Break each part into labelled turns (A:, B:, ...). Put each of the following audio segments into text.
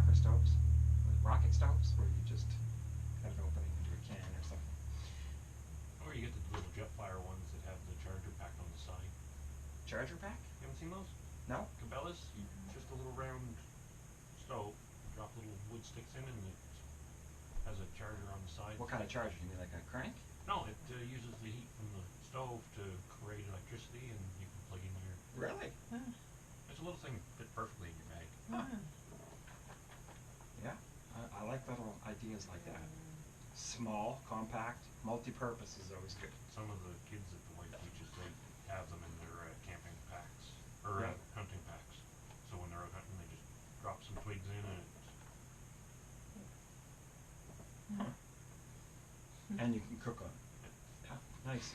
A: rocker stoves, rocket stoves, where you just got an opening into a can or something.
B: Or you get the little jet fire ones that have the charger pack on the side.
A: Charger pack?
B: You haven't seen those?
A: No.
B: Cabela's, just a little round stove. You drop little wood sticks in, and it has a charger on the side.
A: What kind of charger? You mean like a crank?
B: No, it uses the heat from the stove to create electricity, and you can plug in your.
A: Really?
B: It's a little thing that fit perfectly in your bag.
A: Huh. Yeah, I like little ideas like that. Small, compact, multi-purpose is always good.
B: Some of the kids at the wife teaches, they have them in their camping packs, or
A: Yeah.
B: hunting packs. So when they're out hunting, they just drop some twigs in, and
A: Huh. And you can cook on it. Yeah, nice.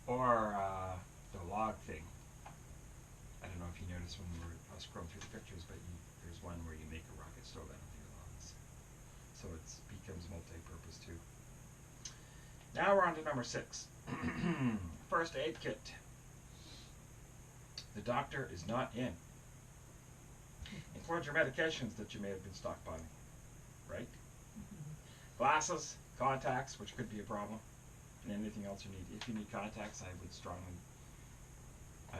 A: Or the log thing. I don't know if you noticed when I was scrolling through the pictures, but there's one where you make a rocket stove out of your logs. So it becomes multi-purpose too. Now we're on to number 6. First aid kit. The doctor is not in. Include your medications that you may have been stockpiling. Right? Glasses, contacts, which could be a problem, and anything else you need. If you need contacts, I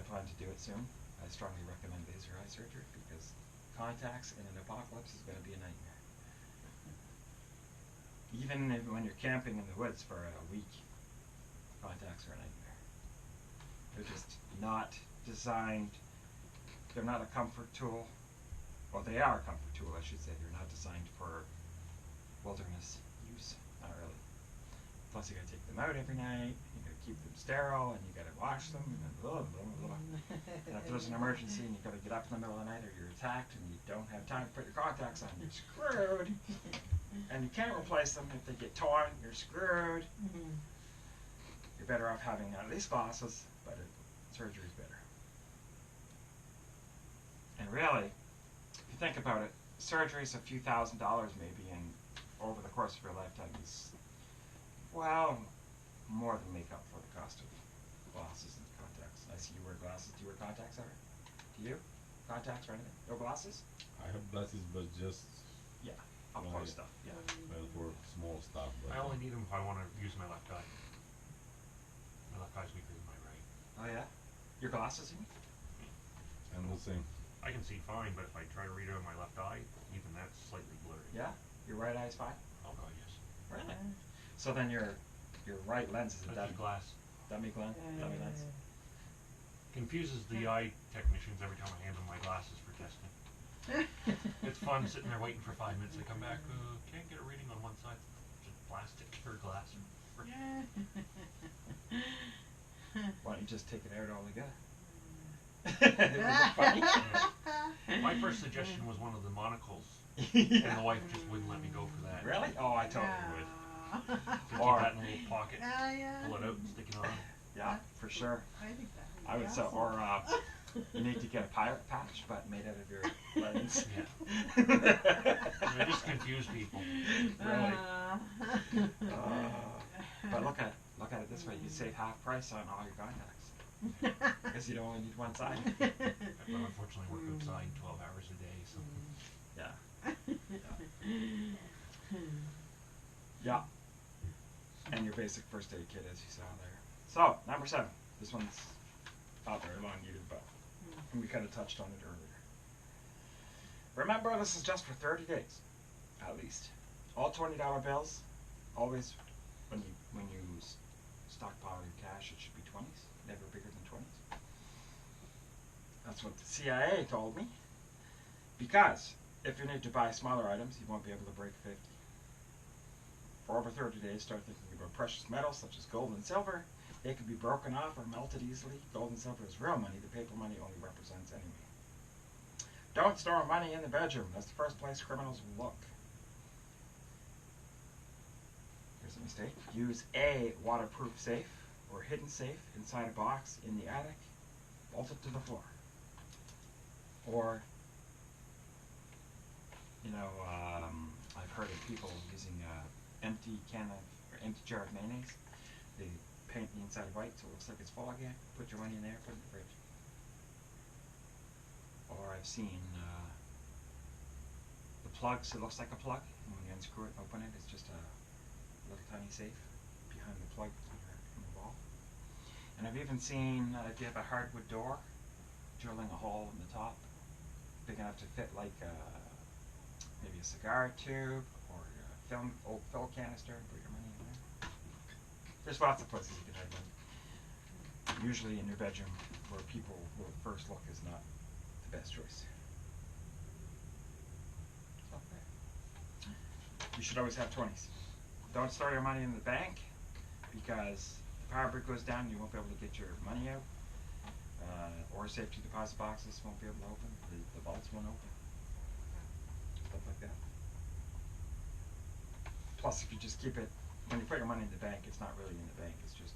A: plan to do it soon. I strongly recommend laser eye surgery because contacts in an apocalypse is going to be a nightmare. Even when you're camping in the woods for a week, contacts are a nightmare. They're just not designed, they're not a comfort tool. Well, they are a comfort tool, I should say. They're not designed for wilderness use, not really. Plus you gotta take them out every night, you gotta keep them sterile, and you gotta wash them, and blah, blah, blah, blah. And if there's an emergency and you gotta get up in the middle of the night or you're attacked and you don't have time to put your contacts on, you're screwed. And you can't replace them. If they get torn, you're screwed. You're better off having at least glasses, but surgery's better. And really, if you think about it, surgery's a few $1,000s maybe, and over the course of your lifetime is, well, more than make up for the cost of glasses and contacts. I see you wear glasses. Do you wear contacts ever? Do you? Contacts or anything? No glasses?
C: I have glasses, but just
A: Yeah, up close stuff. Yeah.
C: for small stuff. But
B: I only need them if I want to use my left eye. My left eye's weaker than my right.
A: Oh yeah? Your glasses, you mean?
C: I'm the same.
B: I can see fine, but if I try to read out of my left eye, even that's slightly blurry.
A: Yeah? Your right eye's fine?
B: Oh god, yes.
A: Really? So then your right lens is a
B: That's glass.
A: dummy lens?
B: Confuses the eye technicians every time I hand them my glasses for testing. It's fun sitting there waiting for 5 minutes. They come back, can't get a reading on one side. Just plastic or glass.
A: Why don't you just take it out altogether? It would look funny.
B: My first suggestion was one of the monocles,
A: Yeah.
B: and the wife just wouldn't let me go for that.
A: Really? Oh, I totally would.
B: To keep
A: Or-
B: that in a little pocket, pull it out and stick it on.
A: Yeah, for sure.
D: I think that would be
A: I would say,
D: awesome.
A: or you need to get a pirate patch, but made out of your lens.
B: They just confuse people.
A: Really. But look at it this way: you save half price on all your contacts because you only need one side.
B: But unfortunately, I work outside 12 hours a day, so.
A: Yeah. Yeah. And your basic first aid kit, as you saw there. So, number 7. This one's not very long either, but and we kind of touched on it earlier. Remember, this is just for 30 days, at least. All $20 bills, always, when you stockpile your cash, it should be 20s, never bigger than 20s. That's what the CIA told me. Because if you need to buy smaller items, you won't be able to break 50. For over 30 days, start thinking about precious metals such as gold and silver. They can be broken off or melted easily. Gold and silver is real money. The paper money only represents enemy. Don't store money in the bedroom. That's the first place criminals will look. Here's a mistake. Use a waterproof safe or hidden safe inside a box in the attic. Bolt it to the floor. Or, I've heard of people using empty empty jar of mayonnaise. They paint the inside white so it looks like it's full again. Put your money in there, put it in the fridge. Or I've seen plug, so it looks like a plug. And when you unscrew it and open it, it's just a little tiny safe behind the plug in the wall. And I've even seen, if you have a hardwood door, drilling a hole in the top, big enough to fit like maybe a cigar tube or a old fill canister, and put your money in there. There's lots of places you can hide money. Usually in your bedroom, where people will first look, is not the best choice. You should always have 20s. Don't store your money in the bank, because the power brick goes down, you won't be able to get your money out. Or safety deposit boxes won't be able to open. The vaults won't open. Stuff like that. Plus, if you just keep it, when you put your money in the bank, it's not really in the bank. It's just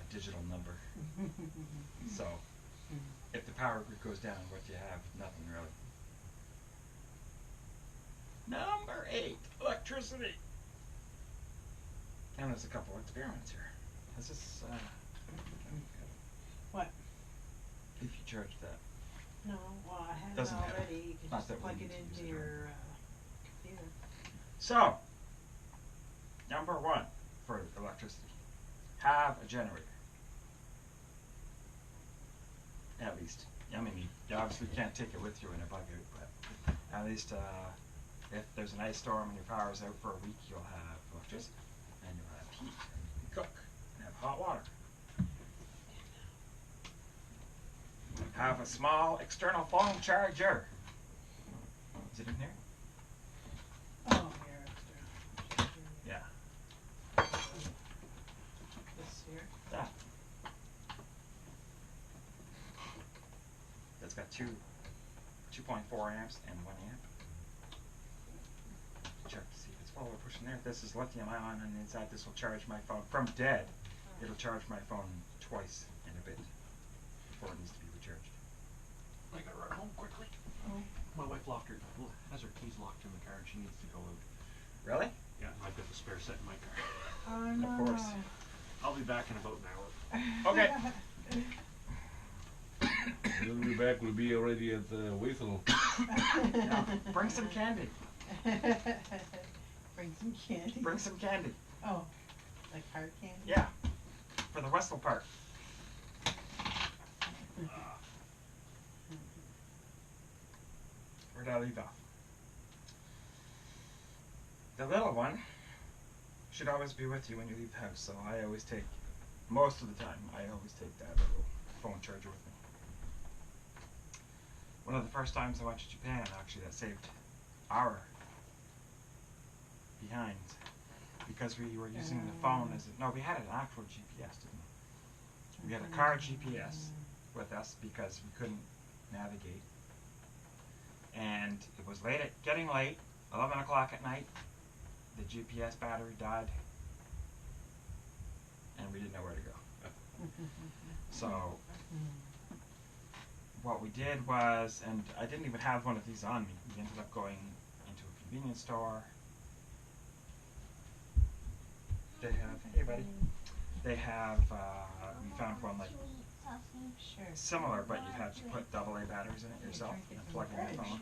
A: a digital number. So, if the power grid goes down, what do you have? Nothing really. Number 8, electricity. And there's a couple experiments here. Is this,
D: What?
A: if you charge that?
D: No, well, I have it
A: Doesn't matter.
D: already. You can
A: Not
D: just
A: that we
D: plug
A: need
D: it
A: to use
D: into
A: it,
D: your computer.
A: So, number 1 for electricity, have a generator. At least. I mean, you obviously can't take it with you in a bug out, but at least if there's an ice storm and your power's out for a week, you'll have electricity, and you'll have heat, and cook, and have hot water. Have a small external phone charger. Is it in here?
D: Oh, here, extra.
A: Yeah.
D: This here.
A: That. That's got 2.4 amps and 1 amp. Check to see if it's full. We're pushing there. This is lithium ion on the inside. This will charge my phone from dead. It'll charge my phone twice in a bit before it needs to be recharged.
B: I gotta run home quickly.
D: Oh.
B: My wife has her keys locked in the car and she needs to go out.
A: Really?
B: Yeah, and I've got the spare set in my car.
D: Oh, no.
A: Of course.
B: I'll be back in about an hour.
A: Okay.
C: We'll be back. We'll be already at the whistle.
A: Now, bring some candy.
D: Bring some candy.
A: Bring some candy.
D: Oh, like hard candy?
A: Yeah. For the whistle part. Where'd I leave off? The little one should always be with you when you leave the house, so I always take, most of the time, I always take that little phone charger with me. One of the first times I went to Japan, actually, that saved our behind, because we were using the phone as no, we had an actual GPS, didn't we? We had a car GPS with us because we couldn't navigate. And it was getting late, 11 o'clock at night. The GPS battery died, and we didn't know where to go. So what we did was, and I didn't even have one of these on me, we ended up going into a convenience store. They have, hey buddy, they have, we found one like similar, but you have to put AA batteries in it yourself and plug in your phone.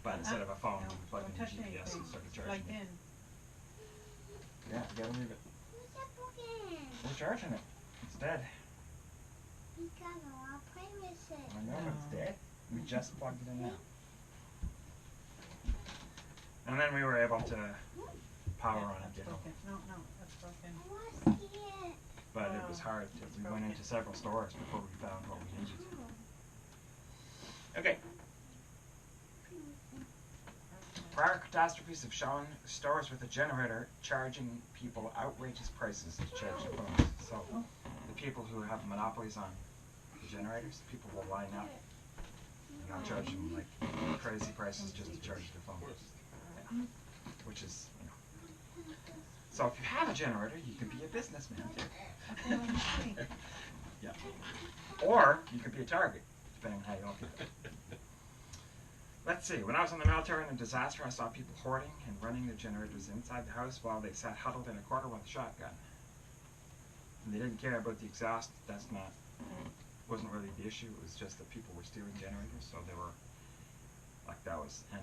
A: But instead of a phone, you plug in your GPS and start charging it.
D: in.
A: Yeah, you gotta leave it. We're charging it. It's dead. I know, it's dead. We just plugged it in now. And then we were able to power on it, get home.
D: No, that's broken.
A: But it was hard. We went into several stores before we found what we needed. Okay. Prior catastrophes have shown stores with a generator charging people outrageous prices to charge their phones. So the people who have monopolies on the generators, people will line up and I'll charge them like crazy prices just to charge their phones. Yeah. Which is, you know. So if you have a generator, you can be a businessman too. Yeah. Or you could be a target, depending on how you look at it. Let's see, when I was in the military in a disaster, I saw people hoarding and running their generators inside the house while they sat huddled in a corner with a shotgun. And they didn't care about the exhaust. Wasn't really the issue. It was just that people were stealing generators, so they were Like that was, and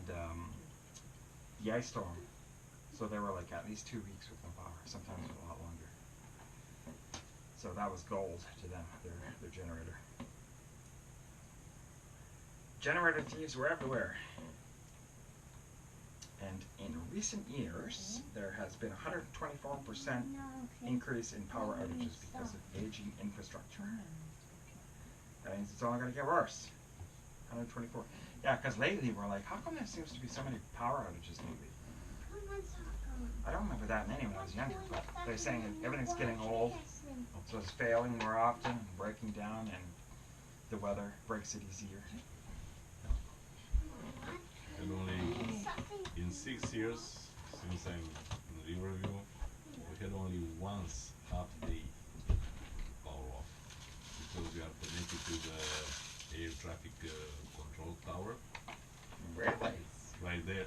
A: the ice storm. So they were like at least 2 weeks with no power, sometimes a lot longer. So that was gold to them, their generator. Generator thieves were everywhere. And in recent years, there has been a 124% increase in power outages because of aging infrastructure. That means it's only going to get worse. 124. Yeah, because lately we're like, how come there seems to be so many power outages lately? I don't remember that many when I was younger, but they're saying that everything's getting old, so it's failing more often and breaking down, and the weather breaks it easier.
C: And only in 6 years since I'm in Riverview, we had only once half day power off because we are connected to the air traffic control tower.
A: Really?
C: Right there,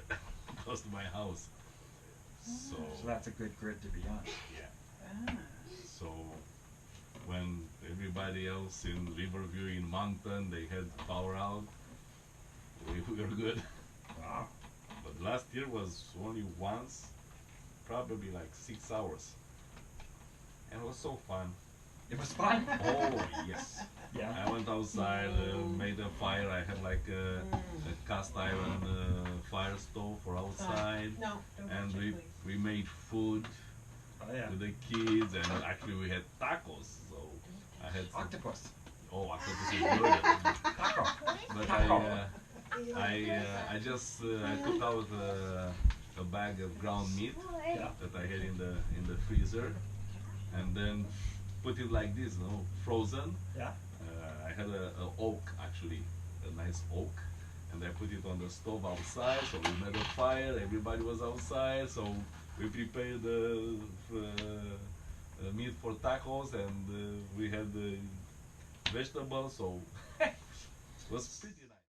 C: close to my house. So
A: that's a good grid to be on.
C: yeah. So when everybody else in Riverview in Mountain they had power out, we were good.
A: Wow.
C: But last year was only once, probably like 6 hours, and it was so fun.
A: It was fun.
C: Oh yes.
A: Yeah.
C: I went outside, made a fire. I had like a cast iron fire stove for outside,
D: No, don't
C: and
D: touch it,
C: we made food
A: Oh yeah.
C: with the kids, and actually we had tacos. So I had some,
A: Octopus.
C: oh, octopus is good.
A: Taco.
C: But
A: Taco.
C: I just I took out a bag of ground meat
A: Yeah.
C: that I had in the freezer, and then put it like this, you know, frozen.
A: Yeah.
C: I had a oak actually, a nice oak, and I put it on the stove outside. So we made a fire. Everybody was outside, so we prepared the meat for tacos, and we had the vegetables. So it was pretty nice.